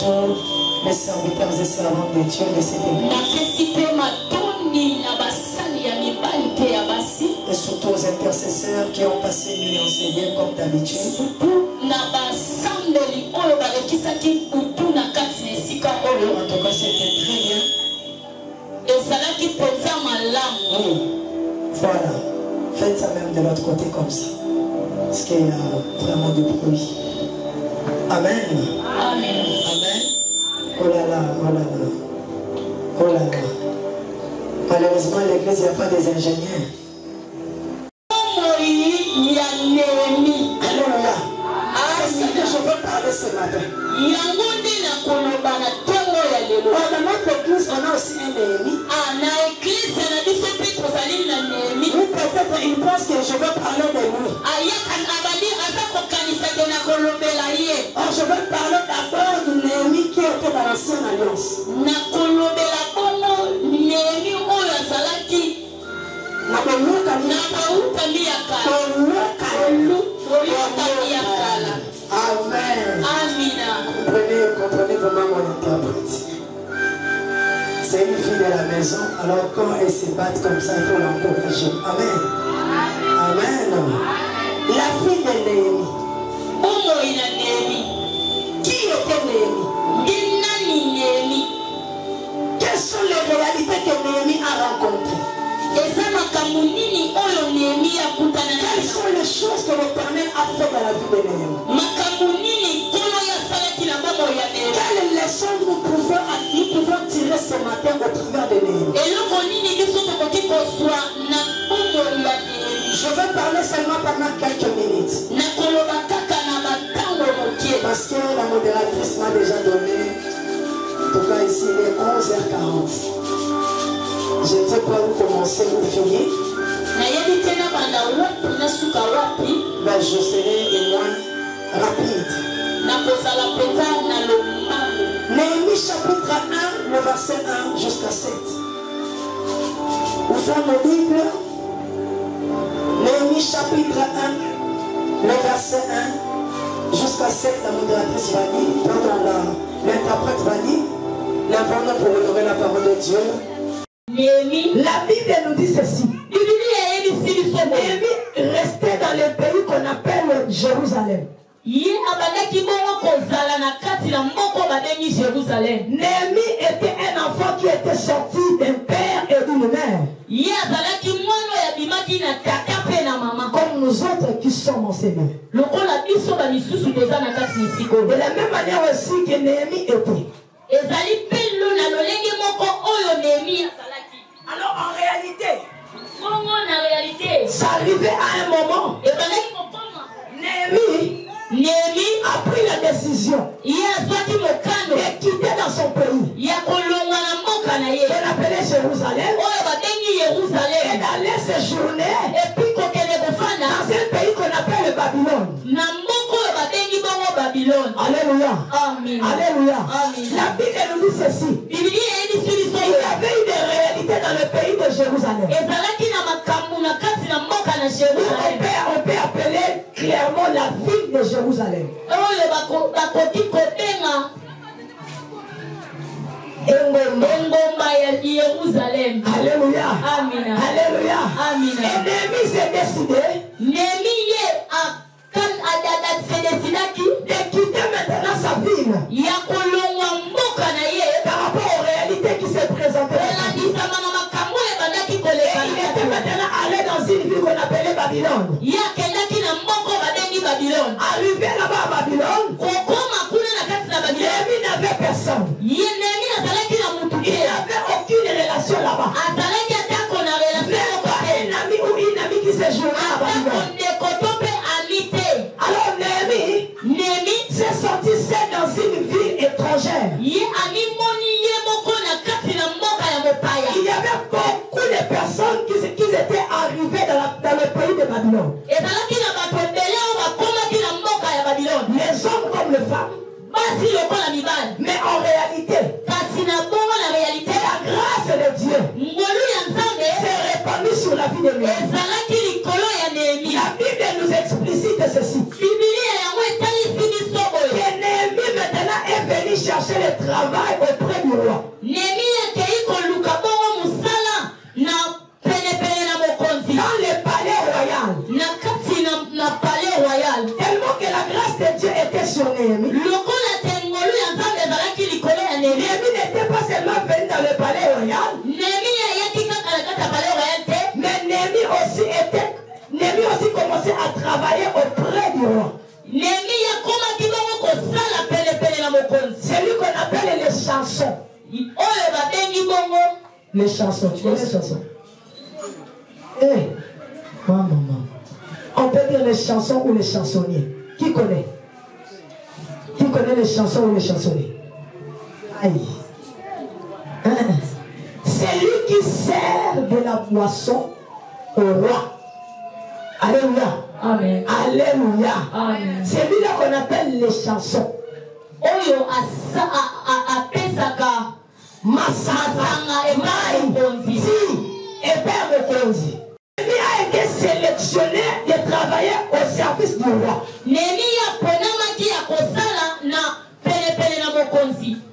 tous les serviteurs et servantes de Dieu de cette église. Et surtout aux intercesseurs qui ont passé nuit enseignée comme d'habitude. En tout cas, c'était très bien. Oui. Voilà. Faites ça même de l'autre côté comme ça. Parce qu'il y a vraiment du bruit. Amen. Amen. Amen. Oh là là, oh là là. Oh là là. Malheureusement, à l'église, il n'y a pas des ingénieurs. Alléluia. C'est ce que je veux parler ce matin. Dans notre église, on a aussi un Néhémie. Ou peut-être il pense que je veux parler de lui. Alors je veux parler d'abord du Néhémie qui était dans l'ancienne alliance. Amen. Comprenez vraiment mon interprète. C'est une fille de la maison, alors quand elle se bat comme ça, il faut l'encourager. Amen. Amen. La fille de Néhémie. Qui était Néhémie? Quelles sont les réalités que Néhémie a rencontrées? Quelles sont les choses que l'Éternel a fait dans la vie de Néhémie? Quelle leçon nous pouvons tirer ce matin au travers de Néhémie? Je vais parler seulement pendant quelques minutes. Parce que la modératrice m'a déjà donné, en tout cas ici il est 11h40. Je ne sais pas où commencer ou finir. Mais je serai au moins rapide. Néhémie chapitre 1, le verset 1 jusqu'à 7. Ouvrons nos Bibles. Néhémie chapitre 1, le verset 1 jusqu'à 7. La modératrice va lire, pardon, l'interprète va lire. L'invente pour honorer la parole de Dieu. La Bible nous dit ceci. Néhémie restait dans le pays qu'on appelle Jérusalem. Néhémie était un enfant qui était sorti d'un père et d'une mère. Comme nous autres qui sommes en Seigneur. De la même manière aussi que Néhémie était. Alors en réalité, ça arrivait à un moment. Néhémie a pris la décision de quitter dans son pays. Elle appelait Jérusalem. Et d'aller séjourner dans un pays qu'on appelle le Babylone. Alléluia. Amen. Alléluia. Amen. La Bible nous dit ceci. Il y avait eu des réalités dans le pays de Jérusalem. On peut appeler clairement la ville de Jérusalem. Alléluia. Amen. Alléluia. Amen. Et Néhémie s'est décidé de quitter maintenant sa ville par rapport aux réalités qui se présentaient. Il était maintenant allé dans une ville qu'on appelait Babylone. Arrivé là-bas à Babylone, Néhémie n'avait personne. Il n'avait aucune relation là-bas. Même pas un ami ou une amie qui séjournait à Babylone. Alors Néhémie s'est sorti seul dans une ville étrangère. Il y avait beaucoup de personnes qui étaient arrivées dans le pays de Babylone. Les hommes comme les femmes. Mais en réalité, la grâce de Dieu s'est répandue sur la vie de Néhémie. La Bible nous explicite ceci. Que Néhémie maintenant est venu venu chercher le travail auprès du roi. Dans le palais royal. Tellement que la grâce de Dieu était sur Néhémie. Néhémie n'était pas seulement venu dans le palais royal. Mais Néhémie aussi commençait à travailler auprès du roi. C'est lui qu'on appelle les chansons. Les chansons, tu connais les chansons? Maman. On peut dire les chansons ou les chansonniers. Qui connaît? Qui connaît les chansons ou les chansonniers? Aïe. C'est lui qui sert de la boisson au roi. Alléluia. Amen. Alléluia. Amen. C'est lui là qu'on appelle les chansons. Oyo apesaka masanga emai si ebe mokonzi. Néhémie a été sélectionné de travailler au service du roi.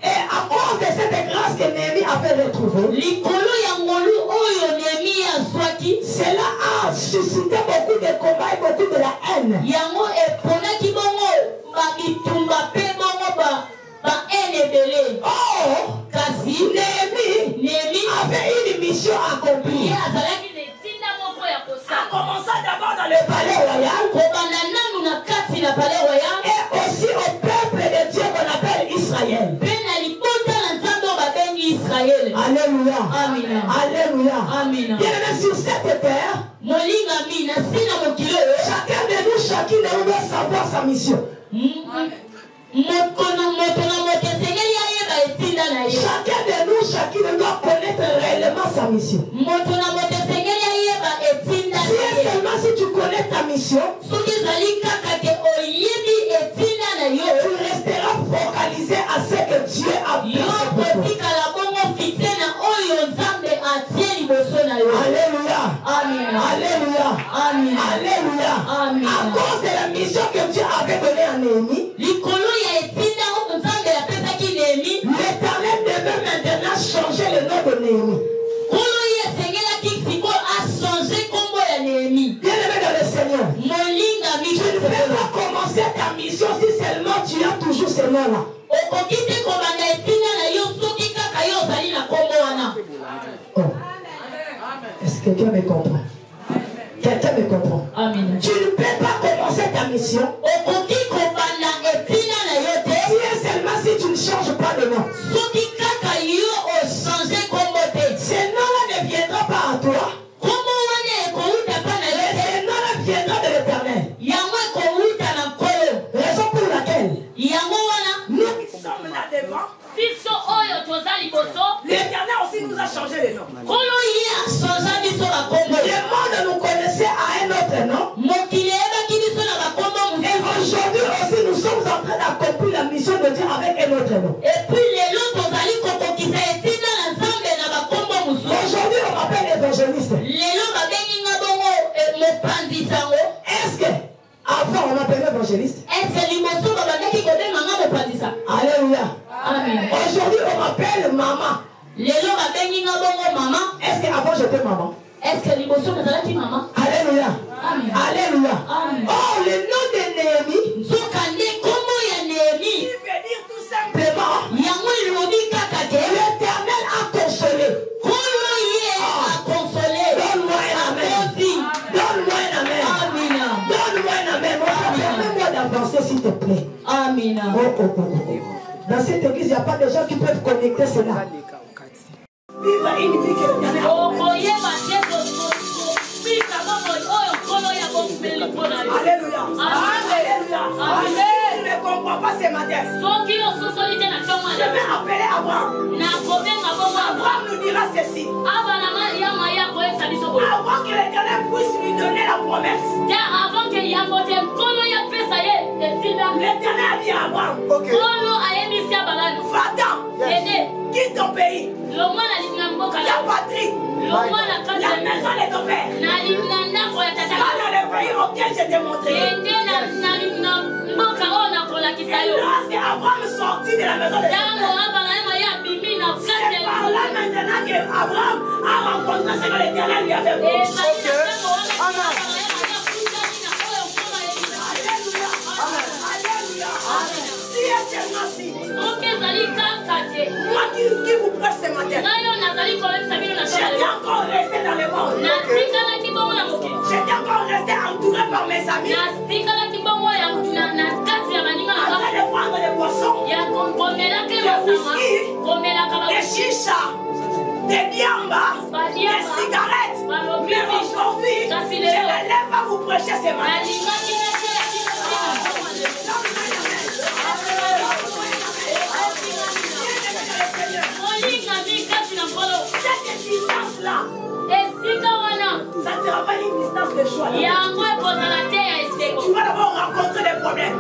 Et à cause de cette grâce que Néhémie avait retrouvée, cela a suscité beaucoup de combats et beaucoup de la haine. Oh, Néhémie avait une mission accomplie. A commencé d'abord dans le palais royal et aussi au peuple de Dieu qu'on appelle Israël. Alléluia. Alléluia. Bien-aimé sur cette terre, chacun de nous, chacune de nous doit savoir sa mission. Chacun de nous, chacune doit connaître réellement sa mission. Seulement si tu connais ta mission, tu resteras focalisé à ce que Dieu a fait. Alléluia. Alléluia. Alléluia. À cause de la mission que Dieu avait donnée à Néhémie, l'Éternel devait maintenant changer le nom de Néhémie. Bien-aimé dans le Seigneur, tu ne peux pas commencer ta mission si seulement tu as toujours ce nom-là. Oh. Est-ce que quelqu'un me comprend? Quelqu'un me comprend? Amen. Tu ne peux pas commencer ta mission si seulement si tu ne changes pas de nom. Ce nom-là ne viendra pas à toi. L'Éternel aussi nous a changé les noms. Le monde nous connaissait à un autre nom. Et aujourd'hui aussi nous sommes en train d'accomplir la mission de Dieu avec un autre nom. Aujourd'hui on m'appelle évangéliste. Est-ce que avant on m'appelait évangéliste? Alléluia. Aujourd'hui on m'appelle maman. Est-ce qu'avant j'étais maman? Alléluia. Alléluia. Oh, le nom de Néhémie, il veut dire tout simplement l'Éternel a consolé. Donne-moi un amen. Donne-moi un amen. Donne-moi un amen. Permets-moi d'avancer s'il te plaît. Amen. Dans cette église, il n'y a pas de gens qui peuvent connecter cela. Vive une vie que l'Éternel a. Alléluia. Alléluia. Amen. Je ne comprends pas ce matin. Je vais appeler Abraham. Abraham nous dira ceci. Avant que l'Éternel puisse lui donner la promesse. L'Éternel a dit à Abraham. Va-t'en. Quitte ton pays. La patrie. La maison de ton père. Va dans le pays auquel je t'ai montré. Et lorsque Abraham sortit de la maison de son père. C'est par là maintenant qu'Abraham a rencontré ce que l'Éternel lui avait promis. Moi qui vous presse ce matin, j'étais encore resté dans le monde. J'étais encore resté entouré par mes amis. En train de prendre des boissons, des whisky, des chicha, des biamba, des cigarettes. Mais aujourd'hui, je ne lève pas vous prêcher ce matin. Cette distance-là, ça ne sera pas une distance de choix. Tu vas d'abord rencontrer des problèmes,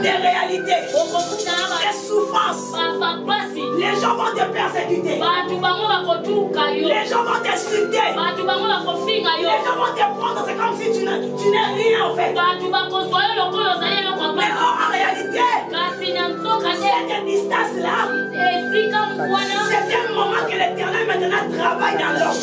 des réalités, des souffrances. Les gens vont te persécuter. Les gens vont t'insulter. Les gens vont te prendre, c'est comme si tu n'es rien en fait. Mais en réalité, cette distance-là, c'est un moment que l'Éternel maintenant travaille dans l'homme.